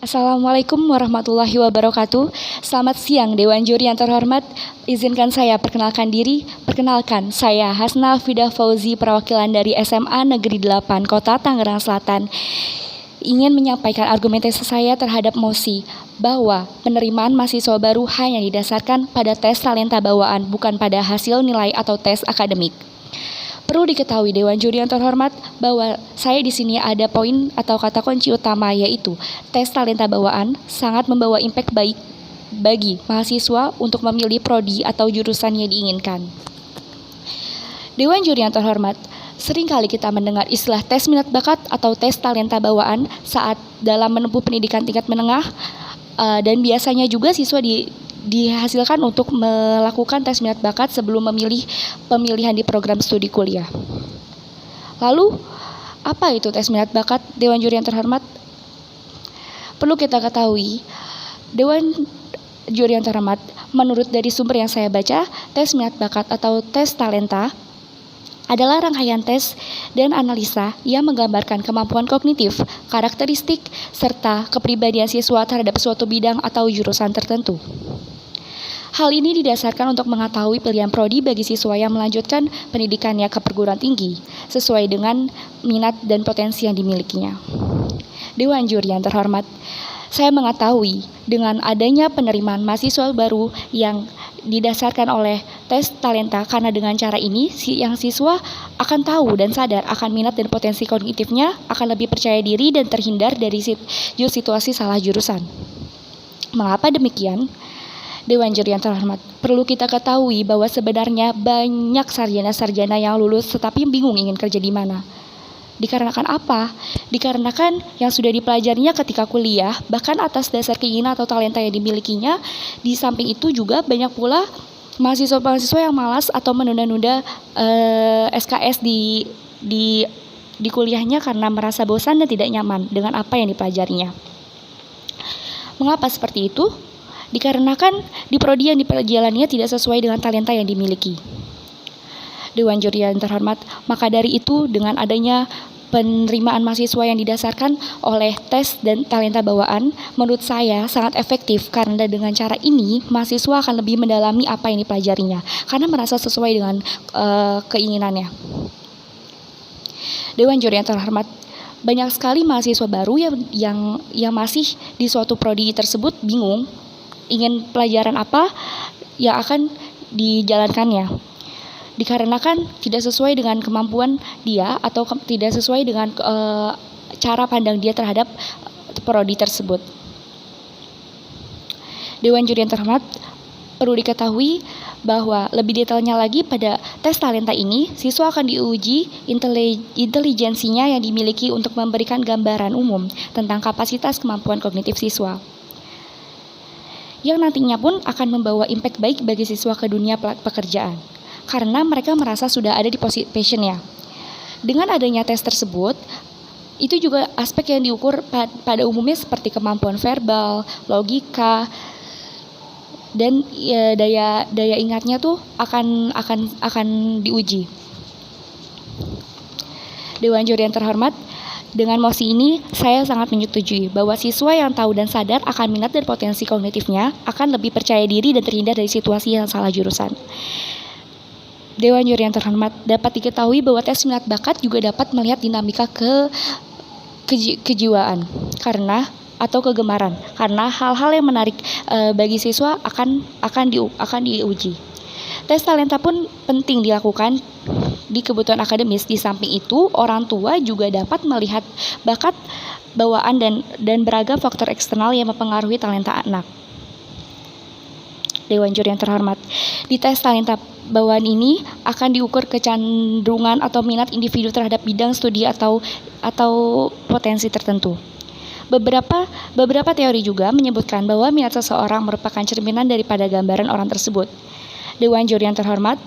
Assalamualaikum warahmatullahi wabarakatuh. Selamat siang Dewan Juri yang terhormat. Izinkan saya perkenalkan diri. Perkenalkan, saya Hasna Fidah Fauzi, perwakilan dari SMA Negeri 8 Kota Tangerang Selatan. Ingin menyampaikan argumentasi saya terhadap mosi bahwa penerimaan mahasiswa baru hanya didasarkan pada tes talenta bawaan, bukan pada hasil nilai atau tes akademik. Perlu diketahui Dewan Juri yang terhormat bahwa saya di sini ada poin atau kata kunci utama, yaitu tes talenta bawaan sangat membawa impact baik bagi mahasiswa untuk memilih prodi atau jurusan yang diinginkan. Dewan Juri yang terhormat, seringkali kita mendengar istilah tes minat bakat atau tes talenta bawaan saat dalam menempuh pendidikan tingkat menengah, dan biasanya juga siswa dihasilkan untuk melakukan tes minat bakat sebelum memilih pemilihan di program studi kuliah. Lalu, apa itu tes minat bakat, Dewan Juri yang terhormat? Perlu kita ketahui, Dewan Juri yang terhormat, menurut dari sumber yang saya baca, tes minat bakat atau tes talenta adalah rangkaian tes dan analisa yang menggambarkan kemampuan kognitif, karakteristik, serta kepribadian siswa terhadap suatu bidang atau jurusan tertentu. Hal ini didasarkan untuk mengetahui pilihan prodi bagi siswa yang melanjutkan pendidikannya ke perguruan tinggi, sesuai dengan minat dan potensi yang dimilikinya. Dewan Juri yang terhormat, saya mengetahui dengan adanya penerimaan mahasiswa baru yang didasarkan oleh tes talenta, karena dengan cara ini yang siswa akan tahu dan sadar akan minat dan potensi kognitifnya, akan lebih percaya diri dan terhindar dari situasi salah jurusan. Mengapa demikian? Dewan Juri yang terhormat, perlu kita ketahui bahwa sebenarnya banyak sarjana-sarjana yang lulus tetapi bingung ingin kerja di mana. Dikarenakan apa? Dikarenakan yang sudah dipelajarinya ketika kuliah, bahkan atas dasar keinginan atau talenta yang dimilikinya. Di samping itu juga banyak pula mahasiswa-mahasiswa yang malas atau menunda-nunda SKS di kuliahnya karena merasa bosan dan tidak nyaman dengan apa yang dipelajarinya. Mengapa seperti itu? Dikarenakan di prodi yang diperjalannya tidak sesuai dengan talenta yang dimiliki. Dewan Juri yang terhormat, maka dari itu dengan adanya penerimaan mahasiswa yang didasarkan oleh tes dan talenta bawaan, menurut saya sangat efektif, karena dengan cara ini mahasiswa akan lebih mendalami apa yang dipelajarinya karena merasa sesuai dengan keinginannya. Dewan Juri yang terhormat, banyak sekali mahasiswa baru yang masih di suatu prodi tersebut bingung ingin pelajaran apa yang akan dijalankannya, dikarenakan tidak sesuai dengan kemampuan dia atau tidak sesuai dengan cara pandang dia terhadap prodi tersebut. Dewan Juri yang terhormat, perlu diketahui bahwa lebih detailnya lagi pada tes talenta ini, siswa akan diuji intelijensinya yang dimiliki untuk memberikan gambaran umum tentang kapasitas kemampuan kognitif siswa, yang nantinya pun akan membawa impact baik bagi siswa ke dunia pekerjaan, karena mereka merasa sudah ada di posisi passionnya. Dengan adanya tes tersebut, itu juga aspek yang diukur pada umumnya seperti kemampuan verbal, logika, dan daya ingatnya tuh akan diuji. Dewan Juri yang terhormat, dengan mosi ini, saya sangat menyetujui bahwa siswa yang tahu dan sadar akan minat dan potensi kognitifnya akan lebih percaya diri dan terhindar dari situasi yang salah jurusan. Dewan Juri yang terhormat, dapat diketahui bahwa tes minat bakat juga dapat melihat dinamika kejiwaan atau kegemaran, karena hal-hal yang menarik bagi siswa akan diuji. Tes talenta pun penting dilakukan di kebutuhan akademis. Di samping itu, orang tua juga dapat melihat bakat bawaan dan beragam faktor eksternal yang mempengaruhi talenta anak. Dewan Juri yang terhormat, di tes talenta bawaan ini akan diukur kecenderungan atau minat individu terhadap bidang studi atau potensi tertentu. Beberapa teori juga menyebutkan bahwa minat seseorang merupakan cerminan daripada gambaran orang tersebut. Dewan Juri yang terhormat,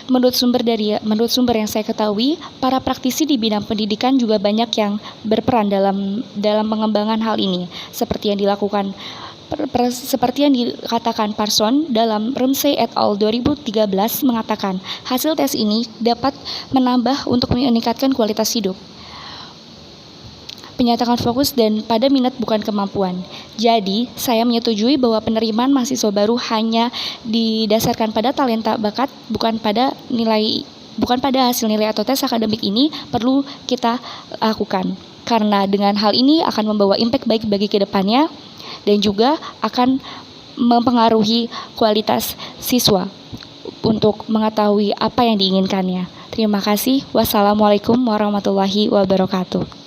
menurut sumber yang saya ketahui, para praktisi di bidang pendidikan juga banyak yang berperan dalam pengembangan hal ini, seperti yang dikatakan Parson dalam Rumsey et al. 2013 mengatakan, hasil tes ini dapat menambah untuk meningkatkan kualitas hidup. Penyatakan fokus dan pada minat bukan kemampuan. Jadi, saya menyetujui bahwa penerimaan mahasiswa baru hanya didasarkan pada talenta bakat, bukan pada hasil nilai atau tes akademik ini perlu kita lakukan. Karena dengan hal ini akan membawa impact baik bagi kedepannya dan juga akan mempengaruhi kualitas siswa untuk mengetahui apa yang diinginkannya. Terima kasih. Wassalamualaikum warahmatullahi wabarakatuh.